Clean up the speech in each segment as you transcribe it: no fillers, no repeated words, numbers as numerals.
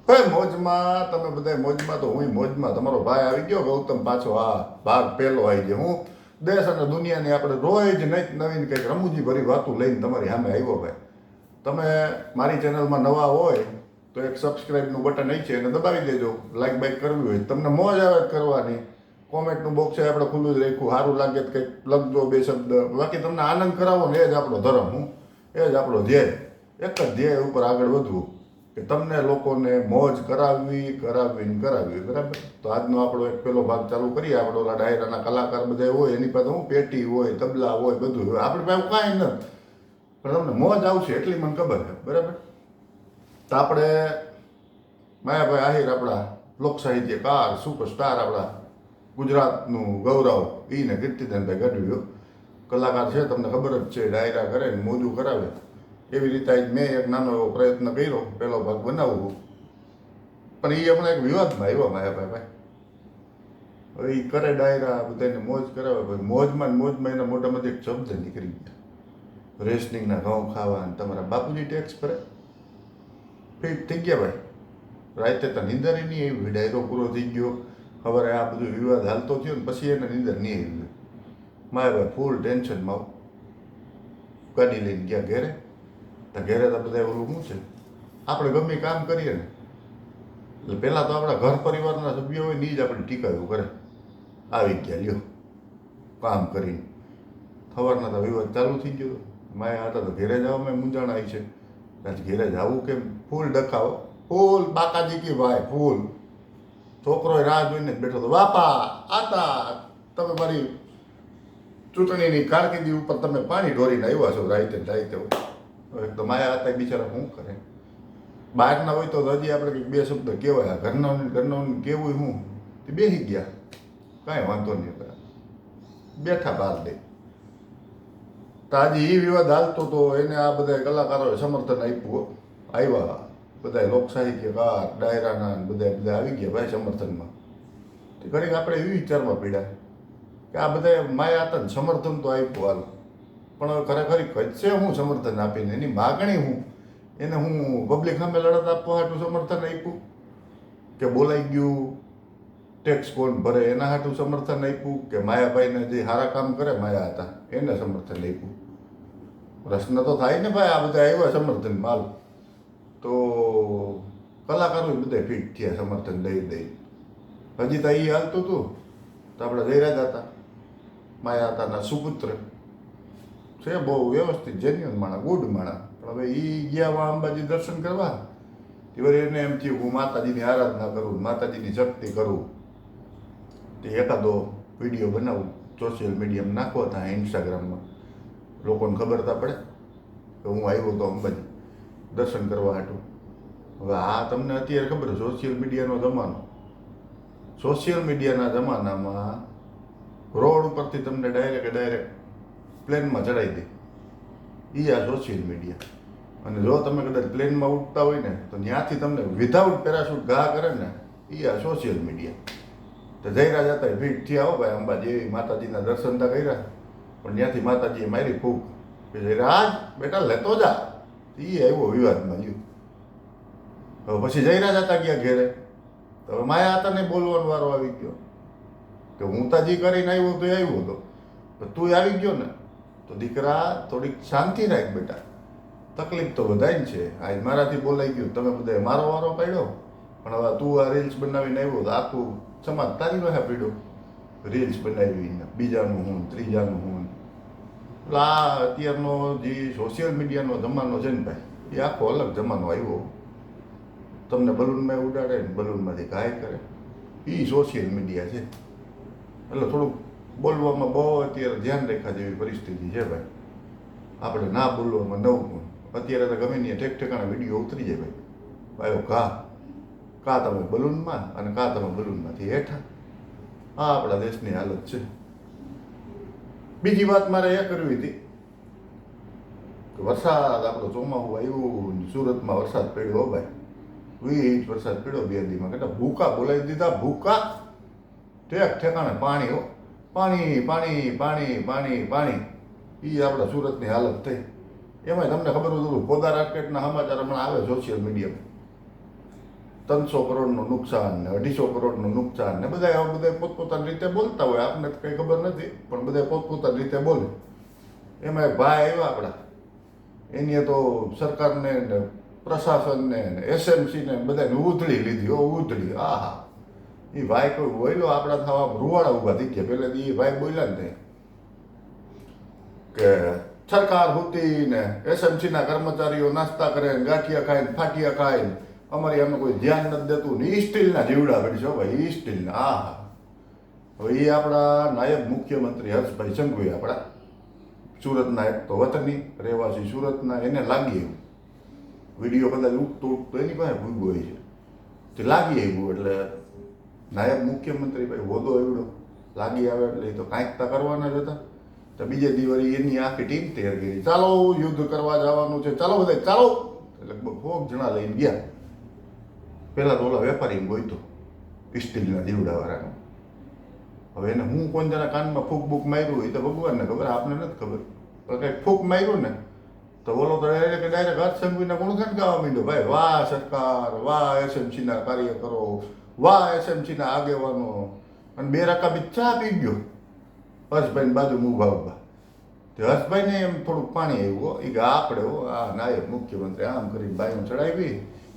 હે મોજમાં તમે બધા મોજમાં તો હું મોજમાં. તમારો ભાઈ આવી ગયો ગૌતમ પાછો. આ ભાગ પહેલો આવી ગયો. હું દેશ અને દુનિયાની આપણે રોજ નહીં નવીન કંઈક રમૂજી ભરી વાતું લઈને તમારી સામે આવ્યો ભાઈ. તમે મારી ચેનલમાં નવા હોય તો એક સબસ્ક્રાઈબનું બટન અહીં છે એને દબાવી દેજો. લાઈક બાઈક કરવી હોય તમને મોજ આવે જ કરવાની. કોમેન્ટનું બોક્સ છે આપણે ખુલ્લું જ રાખ્યું. સારું લાગે તો કંઈક લખજો બે શબ્દ. બાકી તમને આનંદ કરાવો ને એ જ આપણો ધર્મ. હું એ જ આપણો ધ્યેય. એક જ ધ્યેય ઉપર આગળ વધવું કે તમને લોકોને મોજ કરાવવી બરાબર. તો આજનો આપણો એક પેલો ભાગ ચાલુ કરીએ. આપણે ઓલા ડાયરાના કલાકાર બધા હોય એની પાસે હું પેટી હોય તબલા હોય બધું હોય. આપણી પાસે કાંઈ નથી પણ તમને મોજ આવશે એટલી મને ખબર છે બરાબર. તો આપણે માયાભાઈ આહિર આપણા લોક સાહિત્યકાર સુપરસ્ટાર આપણા ગુજરાતનું ગૌરવ એને કીર્તિદાનભાઈ ગઢવીઓ કલાકાર છે તમને ખબર જ છે. ડાયરા કરે ને મોજું કરાવે એવી રીતે મેં એક નાનો એવો પ્રયત્ન કર્યો પહેલો ભાગ બનાવવું. પણ એ હમણાં એક વિવાદમાં આવ્યો માયાભાઈ. હવે એ કરે ડાયરા બધાને મોજ કરાવે ભાઈ. મોજમાં એના મોટામાંથી એક શબ્દ નીકળી ગયા રેશનિંગના ઘઉં ખાવા અને તમારા બાપુજી ટેક્સ ભરે. ફિટ થઈ ગયા ભાઈ. રાતે તો નીંદર નહીં આવી. ડાયરો પૂરો થઈ ગયો. હવે આ બધું વિવાદ હાલતો થયો ને પછી એને નીંદર નહીં આવી. માયાભાઈ ફૂલ ટેન્શનમાં ગાડી લઈને ગયા ઘેરે. તો ઘેરે તો બધા ઓલું શું છે આપણે ગમે કામ કરીએ ને એટલે પહેલાં તો આપણા ઘર પરિવારના સભ્યો હોય ને જ આપણે ટીકાયું કરે. આવી ગયા લ્યો કામ કરીને. સવારના તો વિવાદ ચાલુ થઈ ગયો. માયા હતા તો ઘેરે જવામાં મૂંઝાણ આવી છે. આજે ઘેરે જવું કેમ? ફૂલ ડખાવો ફૂલ બાકાજી કી ભાઈ ફૂલ. છોકરો રાહ જોઈને જ બેઠો હતો. બાપા આતા તમે મારી ચૂંટણીની કારકિર્દી ઉપર તમે પાણી ઢોરીને આવ્યા છો રાઈતે. તો માયા હતા બિચારા શું કરે? બહારના હોય તો હજી આપણે કંઈક બે શબ્દ કહેવાય. ઘરનાઓને કેવું હું તે બેસી ગયા. કાંઈ વાંધો નહીં બેઠા બહાર દે. તો આજે એ વિવાદ હાલતો તો એને આ બધા કલાકારોએ સમર્થન આપ્યું. આવ્યા બધા લોક સાહિત્યકાર ડાયરાના બધા આવી ગયા ભાઈ સમર્થનમાં. તો ઘડીક આપણે એવી વિચારવા પડ્યા કે આ બધા માયા હતા ને સમર્થન તો આપ્યું હાલ પણ હવે ખરેખર કચ્છે હું સમર્થન આપીને એની માગણી હું એને હું પબ્લિક સામે લડત આપવા હાટું સમર્થન આપ્યું કે બોલાઈ ગયું ટેક્સ કોણ ભરે એના હાટું સમર્થન આપ્યું કે માયાભાઈને જે સારા કામ કરે માયા હતા એને સમર્થન આપ્યું? પ્રશ્ન તો થાય ને ભાઈ. આ બધા આવ્યા સમર્થન માલ તો કલાકારો બધા ફિટ થયા સમર્થન દઈ. હજી તો એ હાલતું હતું તો આપણે જયરાજ હતા માયા હતાના સુપુત્ર છે. બહુ વ્યવસ્થિત જેન્યુઅન માણા ગુડ માણા. પણ હવે એ ગયા અંબાજી દર્શન કરવા તે એને એમ થયું હું માતાજીની આરાધના કરું માતાજીની શક્તિ કરું. તે એકાદો વિડીયો બનાવું સોશિયલ મીડિયામાં નાખવો હતા ઇન્સ્ટાગ્રામમાં. લોકોને ખબર તા પડે કે હું આવ્યો હતો અંબાજી દર્શન કરવા હાટું. હવે આ તમને અત્યારે ખબર સોશિયલ મીડિયાનો જમાનો. સોશિયલ મીડિયાના જમાનામાં રોડ ઉપરથી તમને ડાયરેક્ટ પ્લેનમાં ચડાવી દે. એ આ સોશિયલ મીડિયા. અને જો તમે કદાચ પ્લેનમાં ઉડતા હોય ને તો ત્યાંથી તમને વિધાઉટ પેરાશૂટ ઘા કરે ને એ આ સોશિયલ મીડિયા. તો જયરાજ હતા ભીટ થયા હો ભાઈ અંબાજી. એવી માતાજીના દર્શન તા કર્યા પણ ત્યાંથી માતાજીએ મારી ફૂક કે જયરાજ બેટા લેતો જા. એ આવ્યો વિવાદમાં ગયું. હવે પછી જયરાજ હતા ગયા ઘેરે. તો હવે માયા હતા ને બોલવાનો વારો આવી ગયો કે હું તાજી કરીને આવ્યો તો આવ્યો હતો તું આવી ગયો ને તો દીકરા થોડીક શાંતિ રાખ બેટા. તકલીફ તો બધાય છે. આજ મારાથી બોલાઈ ગયું તમે બધાએ મારો વારો પાડ્યો પણ હવે તું આ રીલ્સ બનાવીને આવ્યો તો આખું સમાજ તારી વાહે પડ્યો. રીલ્સ બનાવીને બીજાનું હું ત્રીજાનું હું. એટલે આ અત્યારનો જે સોશિયલ મીડિયાનો જમાનો છે ને ભાઈ એ આખો અલગ જમાનો આવ્યો. તમને બલૂનમાં ઉડાડે ને બલૂનમાંથી ઘાય કરે એ સોશિયલ મીડિયા છે. એટલે થોડુંક બોલવામાં બહુ અત્યારે ધ્યાન રાખવા જેવી પરિસ્થિતિ છે ભાઈ. આપણે ના બોલવામાં નવું. અત્યારે તો ગમે નહીં ઠેક ઠેકાણા વિડીયો ઉતરી જાય ભાઈ. ભાઈઓ કા તમે બલૂનમાં અને કા તમે બલૂનમાંથી હેઠા. આ આપણા દેશની હાલત છે. બીજી વાત મારે એ કરવી હતી કે વરસાદ આપણો ચોમાસું આવ્યું સુરતમાં વરસાદ પડ્યો ભાઈ. 20 ઇંચ વરસાદ પડ્યો 2 દીમાં. કેટલા ભૂકા બોલાવી દીધા ભૂકા. ઠેક ઠેકાણે પાણી હો પાણી પાણી પાણી પાણી પાણી. એ આપણા સુરતની હાલત થઈ. એમાં તમને ખબર હતું પોદા રાકેટના સમાચાર હમણાં આવે સોશિયલ મીડિયામાં 300 કરોડનું નુકસાન ને 250 કરોડનું નુકસાન ને બધા આવા બધા પોતપોતાની રીતે બોલતા હોય, આપણને તો કંઈ ખબર નથી, પણ બધા પોતપોતાની રીતે બોલે. એમાં એક ભાઈ આવ્યા આપણા, એની તો સરકારને ને પ્રશાસનને ને એસએમસીને બધાને ઉધળી લીધી. ઉધળી, આહા! એ ભાઈ કોઈ બોલ્યો આપણા થવા રૂવાડા ઊભા થઈ ગયા. પહેલાં એ ભાઈ બોલ્યા ને કે સરકાર હોતી ને એસએમસીના કર્મચારીઓ નાસ્તા કરે ને ગાંઠિયા ખાય ને ફાટિયા ખાય ને અમારી એમને કોઈ ધ્યાન નથી દેતું ને. ઈ સ્ટીલના જીવડા પડશે ભાઈ, ઈ સ્ટીલના. આહા! હવે એ આપણા નાયબ મુખ્યમંત્રી હર્ષભાઈ સંઘવી, આપણા સુરતના, એક તો વતની રહેવાસી સુરતના, એને લાગી એવું વિડીયો કદાચ ઉઠતો એની પાસે ભૂગો હોય છે, તે લાગી આવ્યું. એટલે નાયબ મુખ્યમંત્રી ભાઈ હોદો એવડો લાગી આવે એટલે એ તો કાંઈક તા કરવાના જ હતા. તો બીજે દિવસ એની આખી ટીમ તૈયાર કરી, ચાલો યુદ્ધ કરવા જવાનું છે, ચાલો બધા ચાલો. લગભગ 100 જણા લઈને ગયા. પહેલાં તો ઓલા વેપારીને ગોઈતો સ્ટીલના જીવડાવાળાનો. હવે એને હું કોણ જણા કાનમાં ફૂક બૂક માર્યું હોય તો ભગવાનને ખબર, આપને નથી ખબર. પણ કંઈક ફૂક માર્યું ને તો બોલો તો ડાયરેક્ટ હર્ષ સંઘવીના ગુણગાન ગાવા માંડ્યો. ભાઈ વાહ સરકાર, વાહ એસએમસીના કાર્યકરો, વાહ એસએમસીના આગેવાનો. અને 2 રકાબી ચા પી ગયો હર્ષભાઈની બાજુ ઊભા ઊભા. તો હર્ષભાઈને એમ થોડુંક પાણી આવ્યું. એ કે આપણે આ નાયબ મુખ્યમંત્રી આમ કરીને બાયું ચડાવી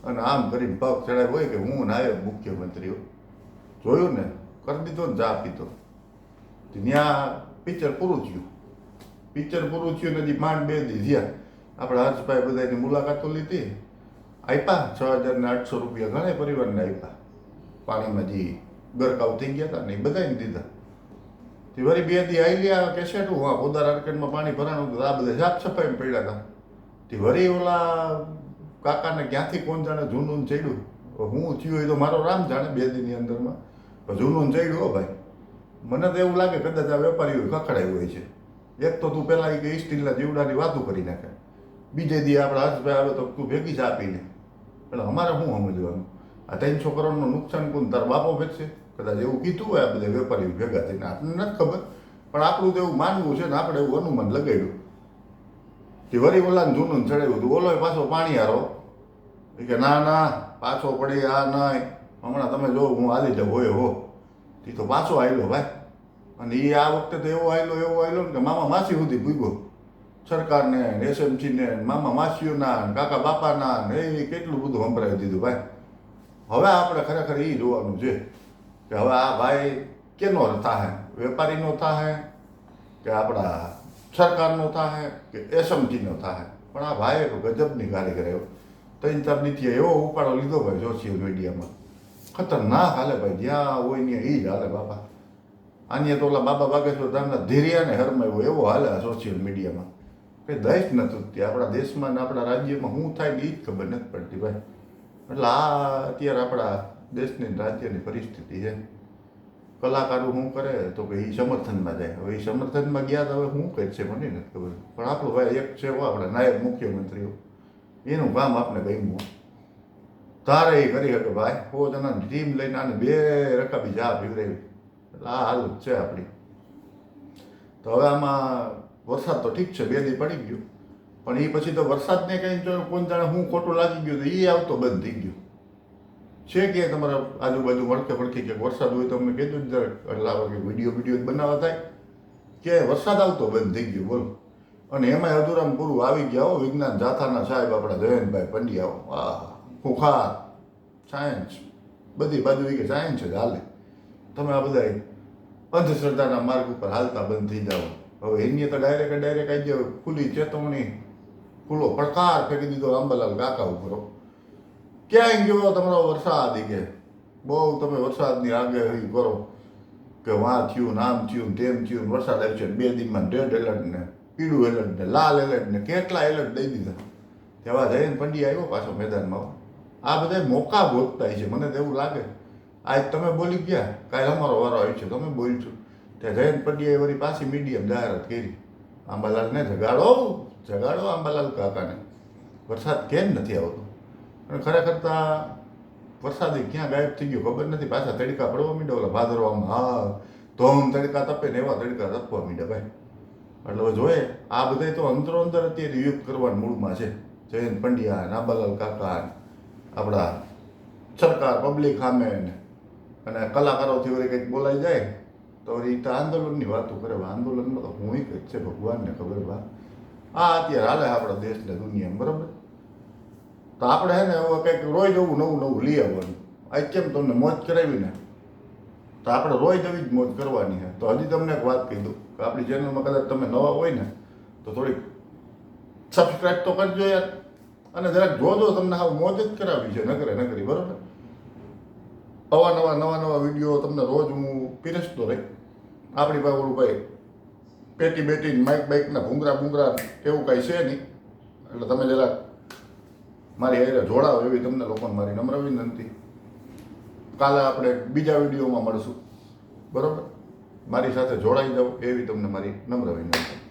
અને આમ કરીને પગ ચડાવ્યો હોય કે હું નાયબ મુખ્યમંત્રી જોયું ને, કરી દીધો ને ચા પીતો. ત્યાં પિક્ચર પૂરું થયું. પિક્ચર પૂરું થયું ને હજી માંડ 2 દી થયા. આપણા હર્ષભાઈ બધાની મુલાકાતો લીધી, આપ્યા 6,800 રૂપિયા ઘણા પરિવારને આપ્યા. પાણીમાં જે ગરકાવ થઈ ગયા હતા ને એ બધાને દીધા. તે વળી 2 દી આવી ગયા કેસેટું, હા પોદાર આર્કેડમાં પાણી ભરાણું હતું, આ બધા સાફ સફાઈમાં પડ્યા હતા. તે વળી ઓલા કાકાને ક્યાંથી કોણ જાણે જૂનું ચડ્યું. હું થયું એ તો મારો રામ જાણે 2 દીની અંદરમાં. જૂનું ચડ્યું હો ભાઈ. મને તો એવું લાગે કદાચ આ વેપારીઓ ખખડાયું હોય છે. એક તો તું પહેલાં કે સ્ટીલના જીવડાની વાતો કરી નાખે, બીજે દી આપણા હર્ષભાઈ આવે તો તું ભેગી જ આપીને. એટલે અમારે શું સમજવાનું? આ 300 કરોડનું નુકસાન કોણ તાર બાપો ભેગશે? કદાચ એવું કીધું હોય આ બધા વેપારીઓ ભેગા થઈને, આપણને નથી ખબર. પણ આપણું તો એવું માનવું છે ને આપણે એવું અનુમાન લગાડ્યું. તે વળી ઓલાને જૂનું ચડાવ્યું હતું. ઓલો પાછો પાણી હારો કે ના ના પાછો પડી આ નહીં, હમણાં તમે જો હું હાલી જાઉં હોય હો. તે તો પાછો આવેલો ભાઈ. અને એ આ વખતે તો એવો આવેલો ને કે મામા માસી સુધી ભૂગ્યો. સરકારને એસએમસીને મામા માસીઓના કાકા બાપાના ને એ કેટલું બધું સંભળાવી દીધું ભાઈ. હવે આપણે ખરેખર એ જોવાનું છે કે હવે આ ભાઈ કેનો થાય, વેપારીનો થાય કે આપણા સરકારનો થાય કે એસએમસીનો થાય. પણ આ ભાઈએ તો ગજબની કારીગર આવ્યો. 3-4 દીથી એવો ઉપાડો લીધો ભાઈ સોશિયલ મીડિયામાં. ખતરનાક હાલે ભાઈ, જ્યાં હોય ને એ જ હાલે બાપા. આની તો ઓલા બાબા બાગેશ્વર ધામના ધીરિયાને હરમાયો એવો હાલે આ સોશિયલ મીડિયામાં. કંઈ દહેશ નથી આપણા દેશમાં ને આપણા રાજ્યમાં શું થાય ને એ જ ખબર નથી પડતી ભાઈ. એટલે આ અત્યારે આપણા દેશની રાજ્યની પરિસ્થિતિ છે. કલાકારો શું કરે તો કે એ સમર્થનમાં જાય. હવે એ સમર્થનમાં ગયા તો હવે શું કરશે મને નથી ખબર. પણ આપણો ભાઈ એક છે આપણા નાયબ મુખ્યમંત્રીઓ, એનું કામ આપણે ગમ્યું. તારે એ કરી શકે ભાઈ. 100 જણાની ટીમ લઈને આને 2 રકાબી ચા પીવડાવી. એટલે આ હાલત છે આપણી. તો હવે આમાં વરસાદ તો ઠીક છે 2 દી પડી ગયો, પણ એ પછી તો વરસાદને કંઈ જો કોણ જાણે હું ખોટું લાગી ગયું તો એ આવતો બંધ થઈ ગયો છે. કે તમારા આજુબાજુ વળકે કે વરસાદ હોય તો અમને કહેજો જ જરાક, એટલે આવા કે વિડીયો બનાવવા થાય કે વરસાદ આવતો બંધ થઈ ગયો બોલો. અને એમાંય અધૂરામ પૂરું આવી ગયા હો વિજ્ઞાન જાથાના સાહેબ આપણા જયંતભાઈ પંડ્યાઓ. આ ખુખાર સાયન્સ બધી બાજુ એ કે સાયન્સ જ હાલે. તમે આ બધા અંધશ્રદ્ધાના માર્ગ ઉપર હાલતા બંધ થઈ જાઓ. હવે એની તો ડાયરેક્ટ આવી જાય ખુલ્લી ચેતવણી, ખુલ્લો પડકાર ફેંકી દીધો અંબાલાલ કાકા ઉપર. ક્યાંય ગયો તમારો વરસાદ કે બહુ તમે વરસાદની આગાહી કરો કે વાં થયું નામ થયું તેમ થયું વરસાદ આવી છે. 2 દિનમાં રેડ એલર્ટ ને પીળું એલર્ટ ને લાલ એલર્ટ ને કેટલા એલર્ટ દઈ દીધા. તેવા જયંત પંડ્યા આવ્યો પાછો મેદાનમાં. આ બધા મોકા ગોતતા છે મને તો એવું લાગે. આજ તમે બોલી ગયા, કાલે અમારો વારો આવ્યો છે તમે બોલશો. ત્યાં જયંત પંડ્યાએ વળી પાછી મીડિયમ જાહેરાત કરી, આંબાલાલને જગાડો આંબાલાલ કાકાને. વરસાદ કેમ નથી આવતો? અને ખરેખર વરસાદ ક્યાં ગાયબ થઈ ગયો ખબર નથી. પાછા તડકા પડવા માંડ્યા ઓલા ભાદરવામાં. હા ધોમ તડકા તપે ને એવા તડકા તપવા માંડ્યા ભાઈ. એટલે હવે જોઈએ આ બધા તો અંદરો અંદર અત્યારે યુદ્ધ કરવાના મૂળમાં છે. જયંત પંડ્યા, આંબાલાલ કાકા, આપણા સરકાર પબ્લિક સામે અને કલાકારોથી વળી કંઈક બોલાઈ જાય તો વળી તો આંદોલનની વાતો કરે. આંદોલનમાં તો હું કંઈક છે ભગવાનને ખબર બા. આ અત્યારે હાલે આપણા દેશને દુનિયામાં, બરાબર? તો આપણે હે ને હવે કંઈક રોજ એવું નવું નવું લઈ આવવાનું. આજ કેમ તમને મોજ કરાવી ને, તો આપણે રોજ એવી જ મોજ કરવાની છે. તો હજી તમને એક વાત કહી દઉં કે આપણી ચેનલમાં કદાચ તમે નવા હોય ને તો થોડીક સબસ્ક્રાઈબ તો કરજો યાર, અને જરાક જોજો, તમને હાવ મોજ જ કરાવી છે, નકરી, બરાબર? નવા નવા વિડીયો તમને રોજ હું પીરસતો રહી. આપણી પાસે ઓલું ભાઈ પેટી બેટી માઇક બાઇકના ભૂંગરા એવું કાંઈ છે નહીં, એટલે તમે જરાક મારી હારે જોડાવો એવી તમને લોકોને મારી નમ્ર વિનંતી. કાલે આપણે બીજા વિડીયોમાં મળશું, બરાબર? મારી સાથે જોડાઈ જાઓ એવી તમને મારી નમ્ર વિનંતી.